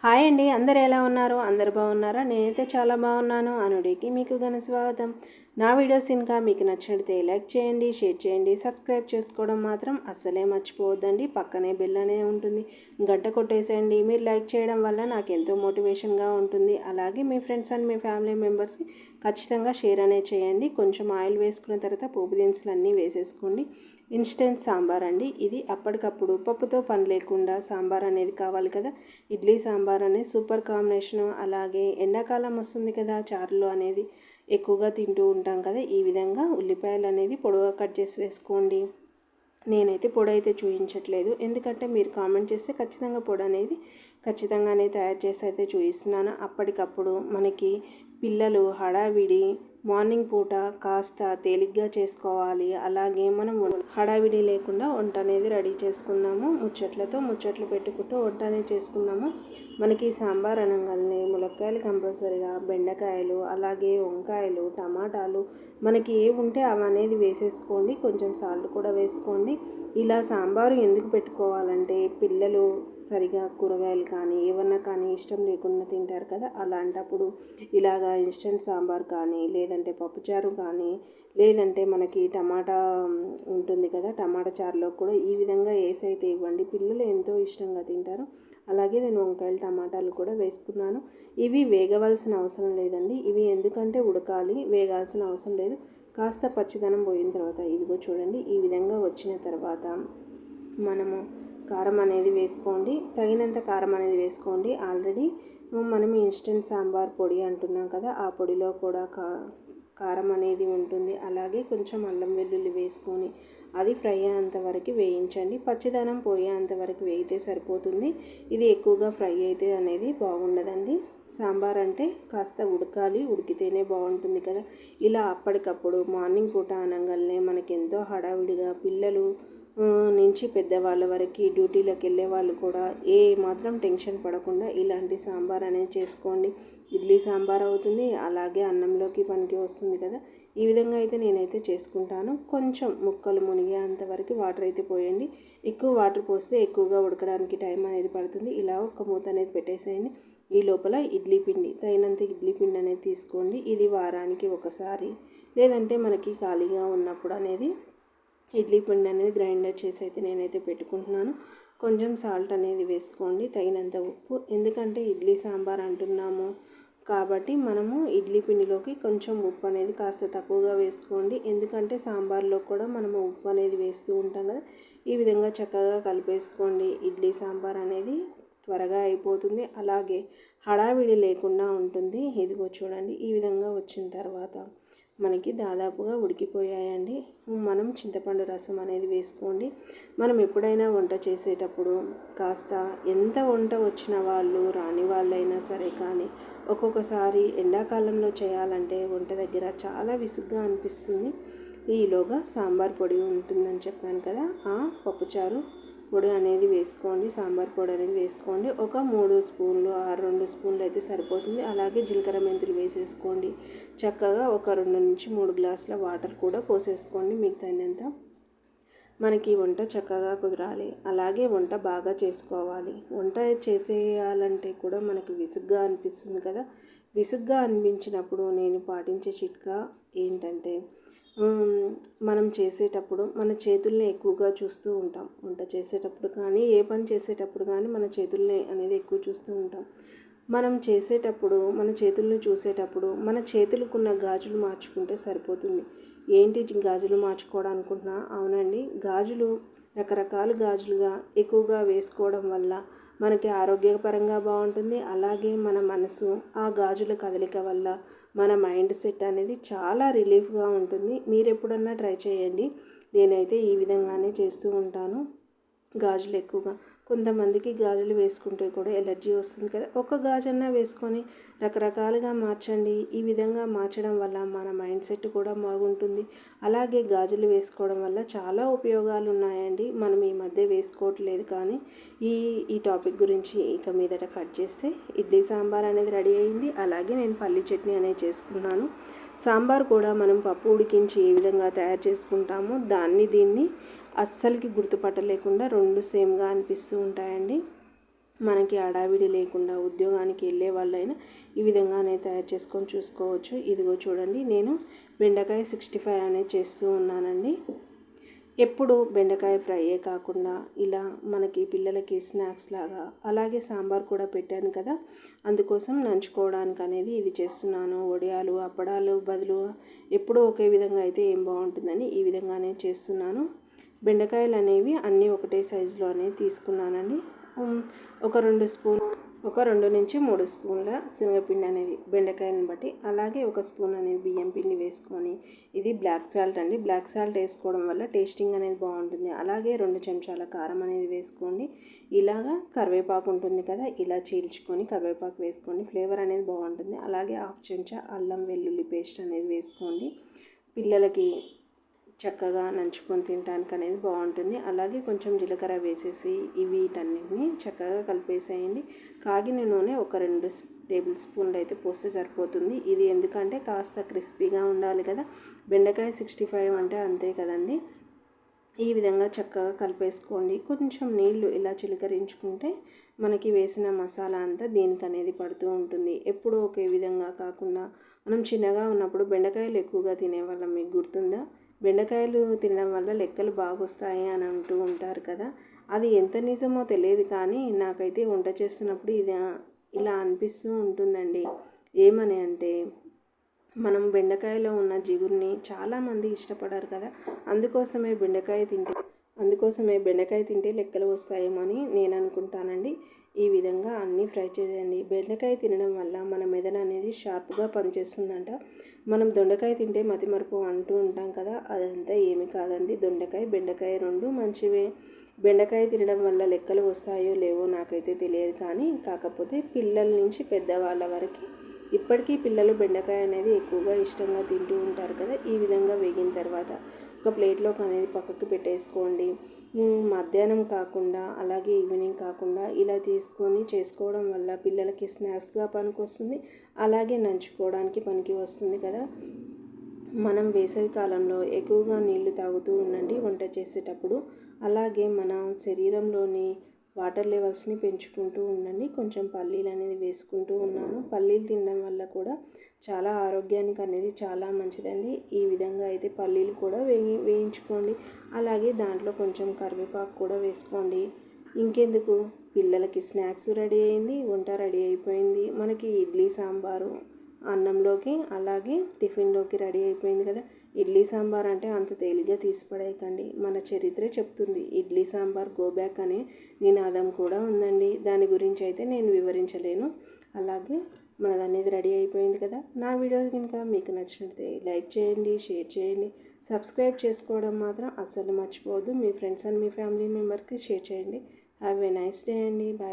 Hi అండి, అందరు ఎలా ఉన్నారు? అందరు బాగున్నారా? నేనైతే చాలా బాగున్నాను. అనుడికి మీకు ఘన స్వాగతం. నా వీడియోస్ ఇంకా మీకు నచ్చినట్లయితే లైక్ చేయండి, షేర్ చేయండి, సబ్స్క్రైబ్ చేసుకోవడం మాత్రం అస్సలే మర్చిపోవద్దండి. పక్కనే బెల్ అనే ఉంటుంది, గంట కొట్టేసేయండి. మీరు లైక్ చేయడం వల్ల నాకు ఎంతో మోటివేషన్గా ఉంటుంది. అలాగే మీ ఫ్రెండ్స్ అండ్ మీ ఫ్యామిలీ మెంబర్స్కి ఖచ్చితంగా షేర్ అనేది చేయండి. కొంచెం ఆయిల్ వేసుకున్న తర్వాత పోపు దినుసులు అన్నీ వేసేసుకోండి. ఇన్స్టెంట్ సాంబార్ అండి ఇది. అప్పటికప్పుడు పప్పుతో పని లేకుండా సాంబార్ అనేది కావాలి కదా. ఇడ్లీ సాంబార్ అనేది సూపర్ కాంబినేషను. అలాగే ఎండాకాలం వస్తుంది కదా, చారులు అనేది ఎక్కువగా తింటూ ఉంటాం కదా. ఈ విధంగా ఉల్లిపాయలు అనేది పొడవుగా కట్ చేసి వేసుకోండి. నేనైతే పొడి అయితే చూపించట్లేదు, ఎందుకంటే మీరు కామెంట్ చేస్తే ఖచ్చితంగా పొడి అనేది ఖచ్చితంగానే తయారు చేసి అయితే చూపిస్తున్నాను. అప్పటికప్పుడు మనకి పిల్లలు హడావిడి మార్నింగ్ పూట కాస్త తేలిగ్గా చేసుకోవాలి. అలాగే మనం హడావిడి లేకుండా వంట అనేది రెడీ చేసుకుందాము. ముచ్చట్లు పెట్టుకుంటూ వంట అనేది చేసుకుందాము. మనకి సాంబార్ అనగానే ములక్కాయలు కంపల్సరీగా, బెండకాయలు, అలాగే వంకాయలు, టమాటాలు మనకి ఏ ఉంటే అవి అనేది వేసేసుకోండి. కొంచెం సాల్ట్ కూడా వేసుకోండి. ఇలా సాంబారు ఎందుకు పెట్టుకోవాలంటే పిల్లలు సరిగా కూరగాయలు కానీ ఏమన్నా కానీ ఇష్టం లేకుండా తింటారు కదా. అలాంటప్పుడు ఇలాగా ఇన్స్టెంట్ సాంబార్ కానీ, లేదంటే పప్పుచారు కానీ, లేదంటే మనకి టమాటా ఉంటుంది కదా, టమాటా చారులో కూడా ఈ విధంగా వేసి అయితే ఇవ్వండి. పిల్లలు ఎంతో ఇష్టంగా తింటారు. అలాగే నేను వంకాయలు టమాటాలు కూడా వేసుకున్నాను. ఇవి వేగవలసిన అవసరం లేదండి. ఇవి ఎందుకంటే ఉడకాలి, వేగాల్సిన అవసరం లేదు. కాస్త పచ్చిదనం పోయిన తర్వాత ఇదిగో చూడండి, ఈ విధంగా వచ్చిన తర్వాత మనము కారం అనేది వేసుకోండి. తగినంత కారం అనేది వేసుకోండి. ఆల్రెడీ మనం ఇన్స్టెంట్ సాంబార్ పొడి అంటున్నాం కదా, ఆ పొడిలో కూడా కారం అనేది ఉంటుంది. అలాగే కొంచెం అల్లం వెల్లుల్లి వేసుకొని అది ఫ్రై అయ్యేంత వరకు వేయించండి. పచ్చిదనం పోయేంత వరకు వేయితే సరిపోతుంది. ఇది ఎక్కువగా ఫ్రై అయితే అనేది బాగుండదండి. సాంబార్ అంటే కాస్త ఉడకాలి, ఉడికితేనే బాగుంటుంది కదా. ఇలా అప్పటికప్పుడు మార్నింగ్ పూట అనగానే మనకి ఎంతో హడావిడిగా పిల్లలు నుంచి పెద్దవాళ్ళ వరకు డ్యూటీలకు వెళ్ళే వాళ్ళు కూడా ఏ మాత్రం టెన్షన్ పడకుండా ఇలాంటి సాంబార్ అనేది చేసుకోండి. ఇడ్లీ సాంబార్ అవుతుంది, అలాగే అన్నంలోకి పనికి వస్తుంది కదా. ఈ విధంగా అయితే నేనైతే చేసుకుంటాను. కొంచెం ముక్కలు మునిగేంత వరకు వాటర్ అయితే పోయండి. ఎక్కువ వాటర్ పోస్తే ఎక్కువగా ఉడకడానికి టైం అనేది పడుతుంది. ఇలా ఒక మూత అనేది పెట్టేసేయండి. ఈ లోపల తగినంత ఇడ్లీ పిండి అనేది తీసుకోండి. ఇది వారానికి ఒకసారి, లేదంటే మనకి ఖాళీగా ఉన్నప్పుడు అనేది ఇడ్లీ పిండి అనేది గ్రైండర్ చేసి అయితే నేనైతే పెట్టుకుంటున్నాను. కొంచెం సాల్ట్ అనేది వేసుకోండి, తగినంత ఉప్పు. ఎందుకంటే ఇడ్లీ సాంబార్ అంటున్నాము కాబట్టి మనము ఇడ్లీ పిండిలోకి కొంచెం ఉప్పు అనేది కాస్త తక్కువగా వేసుకోండి. ఎందుకంటే సాంబార్లో కూడా మనము ఉప్పు అనేది వేస్తూ ఉంటాం కదా. ఈ విధంగా చక్కగా కలిపేసుకోండి. ఇడ్లీ సాంబార్ అనేది త్వరగా అయిపోతుంది, అలాగే హడావిడి లేకుండా ఉంటుంది. ఇదిగో చూడండి, ఈ విధంగా వచ్చిన తర్వాత మనకి దాదాపుగా ఉడికిపోయాయండి. మనం చింతపండు రసం అనేది వేసుకోండి. మనం ఎప్పుడైనా వంట చేసేటప్పుడు కాస్త ఎంత వంట వచ్చిన వాళ్ళు రాని వాళ్ళైనా సరే కానీ ఒక్కొక్కసారి ఎండాకాలంలో చేయాలంటే వంట దగ్గర చాలా విసుగ్గా అనిపిస్తుంది. ఈలోగా సాంబార్ పొడి ఉంటుందని చెప్పాను కదా, ఆ పప్పుచారు పొడి అనేది వేసుకోండి. సాంబార్ పొడి అనేది వేసుకోండి. ఒక 3 స్పూన్లు 2 స్పూన్లు అయితే సరిపోతుంది. అలాగే జీలకర్ర మెంతులు వేసేసుకోండి. చక్కగా ఒక 2 నుంచి 3 గ్లాసుల వాటర్ కూడా పోసేసుకోండి. మీకు తగినంత మనకి వంట చక్కగా కుదరాలి. అలాగే వంట బాగా చేసుకోవాలి. వంట చేసేయాలంటే కూడా మనకి విసుగ్గా అనిపిస్తుంది కదా. విసుగ్గా అనిపించినప్పుడు నేను పాటించే చిట్కా ఏంటంటే, మనం చేసేటప్పుడు మన చేతుల్ని ఎక్కువగా చూస్తూ ఉంటాం. వంట చేసేటప్పుడు కానీ ఏ పని చేసేటప్పుడు కానీ మన చేతుల్ని అనేది ఎక్కువ చూస్తూ ఉంటాం. మనం చేసేటప్పుడు మన చేతులను చూసేటప్పుడు మన చేతులకున్న గాజులు మార్చుకుంటే సరిపోతుంది. ఏంటి గాజులు మార్చుకోవడం అనుకుంటున్నా? అవునండి, గాజులు రకరకాల గాజులుగా ఎక్కువగా వేసుకోవడం వల్ల మనకి ఆరోగ్యపరంగా బాగుంటుంది. అలాగే మన మనసు ఆ గాజుల కదలిక వల్ల మన మైండ్ సెట్ అనేది చాలా రిలీఫ్గా ఉంటుంది. మీరు ఎప్పుడన్నా ట్రై చేయండి. నేనైతే ఈ విధంగానే చేస్తూ ఉంటాను. గాజులు ఎక్కువగా కొంతమందికి గాజులు వేసుకుంటే కూడా ఎలర్జీ వస్తుంది కదా. ఒక గాజన్నా వేసుకొని రకరకాలుగా మార్చండి. ఈ విధంగా మార్చడం వల్ల మన మైండ్ సెట్ కూడా బాగుంటుంది. అలాగే గాజులు వేసుకోవడం వల్ల చాలా ఉపయోగాలు ఉన్నాయండి. మనం ఈ మధ్య వేసుకోవట్లేదు కానీ ఈ టాపిక్ గురించి ఇక మీదట కట్ చేస్తే ఇడ్లీ సాంబార్ అనేది రెడీ అయింది. అలాగే నేను పల్లి చట్నీ అనేది చేసుకున్నాను. సాంబార్ కూడా మనం పప్పు ఉడికించి ఏ విధంగా తయారు చేసుకుంటామో దీన్ని అస్సలకి గుర్తుపట్టలేకుండా 2 సేమ్గా అనిపిస్తూ ఉంటాయండి. మనకి హడావిడి లేకుండా ఉద్యోగానికి వెళ్ళే వాళ్ళైనా ఈ విధంగానే తయారు చేసుకొని చూసుకోవచ్చు. ఇదిగో చూడండి, నేను బెండకాయ 65 అనేది చేస్తూ ఉన్నానండి. ఎప్పుడు బెండకాయ ఫ్రైయే కాకుండా ఇలా మనకి పిల్లలకి స్నాక్స్ లాగా, అలాగే సాంబార్ కూడా పెట్టాను కదా, అందుకోసం నంచుకోవడానికి అనేది ఇది చేస్తున్నాను. వడియాలు అప్పడాలు బదులు ఎప్పుడూ ఒకే విధంగా అయితే ఏం బాగుంటుందని ఈ విధంగానే చేస్తున్నాను. బెండకాయలు అనేవి అన్నీ ఒకటే సైజులో అనేది తీసుకున్నానండి. ఒక 2 నుంచి 3 స్పూన్ల శనగపిండి అనేది బెండకాయలను బట్టి, అలాగే 1 స్పూన్ అనేది బియ్యం పిండి వేసుకొని, ఇది బ్లాక్ సాల్ట్ అండి. బ్లాక్ సాల్ట్ వేసుకోవడం వల్ల టేస్టింగ్ అనేది బాగుంటుంది. అలాగే 2 చెంచాల కారం అనేది వేసుకోండి. ఇలాగా కరివేపాకు ఉంటుంది కదా, ఇలా చీల్చుకొని కరివేపాకు వేసుకోండి, ఫ్లేవర్ అనేది బాగుంటుంది. అలాగే 1/2 చెంచా అల్లం వెల్లుల్లి పేస్ట్ అనేది వేసుకోండి. పిల్లలకి చక్కగా నంచుకొని తినడానికి అనేది బాగుంటుంది. అలాగే కొంచెం జీలకర్ర వేసేసి వీటన్నిటిని చక్కగా కలిపేసేయండి. కాగిన నూనె ఒక 2 టేబుల్ స్పూన్లు అయితే పోస్తే సరిపోతుంది. ఇది ఎందుకంటే కాస్త క్రిస్పీగా ఉండాలి కదా, బెండకాయ 65 అంటే అంతే కదండి. ఈ విధంగా చక్కగా కలిపేసుకోండి. కొంచెం నీళ్లు ఇలా చిలకరించుకుంటే మనకి వేసిన మసాలా అంతా దీనికి అనేది పడుతూ ఉంటుంది. ఎప్పుడూ ఒకే విధంగా కాకుండా, మనం చిన్నగా ఉన్నప్పుడు బెండకాయలు ఎక్కువగా తినేవాళ్ళం, మీకు గుర్తుందా? బెండకాయలు తినడం వల్ల లెక్కలు బాగొస్తాయి అని అంటూ ఉంటారు కదా. అది ఎంత నిజమో తెలియదు, కానీ నాకైతే వంట చేస్తున్నప్పుడు ఇది ఇలా అనిపిస్తూ ఉంటుందండి. ఏమని అంటే, మనం బెండకాయలో ఉన్న జిగురుని చాలామంది ఇష్టపడరు కదా, అందుకోసమే బెండకాయ తింటే లెక్కలు వస్తాయేమో అని నేను అనుకుంటానండి. ఈ విధంగా అన్నీ ఫ్రై చేయండి. బెండకాయ తినడం వల్ల మన మెదడు అనేది షార్ప్గా పనిచేస్తుందంట. మనం దొండకాయ తింటే మతిమరుపు అంటూ ఉంటాం కదా, అదంతా ఏమీ కాదండి. దొండకాయ బెండకాయ 2 మంచివే. బెండకాయ తినడం వల్ల లెక్కలు వస్తాయో లేవో నాకైతే తెలియదు, కానీ కాకపోతే పిల్లల నుంచి పెద్దవాళ్ళ వరకు ఇప్పటికీ పిల్లలు బెండకాయ అనేది ఎక్కువగా ఇష్టంగా తింటూ ఉంటారు కదా. ఈ విధంగా వేగిన తర్వాత ఒక ప్లేట్లోకి అనేది పక్కకు పెట్టేసుకోండి. మధ్యాహ్నం కాకుండా, అలాగే ఈవినింగ్ కాకుండా ఇలా తీసుకొని చేసుకోవడం వల్ల పిల్లలకి స్నాక్స్గా పనికొస్తుంది, అలాగే నంచుకోవడానికి పనికి వస్తుంది కదా. మనం వేసవి కాలంలో ఎక్కువగా నీళ్లు తాగుతూ ఉండండి వంట చేసేటప్పుడు. అలాగే మన శరీరంలోని వాటర్ లెవెల్స్ని పెంచుకుంటూ ఉండండి. కొంచెం పల్లీలు అనేది వేసుకుంటూ ఉన్నాను. పల్లీలు తినడం వల్ల కూడా చాలా ఆరోగ్యానికి అనేది చాలా మంచిదండి. ఈ విధంగా అయితే పల్లీలు కూడా వేయించుకోండి. అలాగే దాంట్లో కొంచెం కరివేపాకు కూడా వేసుకోండి. ఇంకెందుకు, పిల్లలకి స్నాక్స్ రెడీ అయింది, వంట రెడీ అయిపోయింది. మనకి ఇడ్లీ సాంబారు అన్నంలోకి అలాగే టిఫిన్లోకి రెడీ అయిపోయింది కదా. ఇడ్లీ సాంబార్ అంటే అంత తేలిగ్గా తీసిపడేయకండి. మన చరిత్ర చెప్తుంది, ఇడ్లీ సాంబార్ గో బ్యాక్ అనే నినాదం కూడా ఉందండి. దాని గురించి అయితే నేను వివరించలేను. అలాగే మనది అనేది రెడీ అయిపోయింది కదా. నా వీడియోస్ కనుక మీకు నచ్చినట్లయితే లైక్ చేయండి, షేర్ చేయండి, సబ్స్క్రైబ్ చేసుకోవడం మాత్రం అస్సలు మర్చిపోవద్దు. మీ ఫ్రెండ్స్ అండ్ మీ ఫ్యామిలీ మెంబర్కి షేర్ చేయండి. హ్యావ్ ఏ నైస్ డే అండి. బాయ్.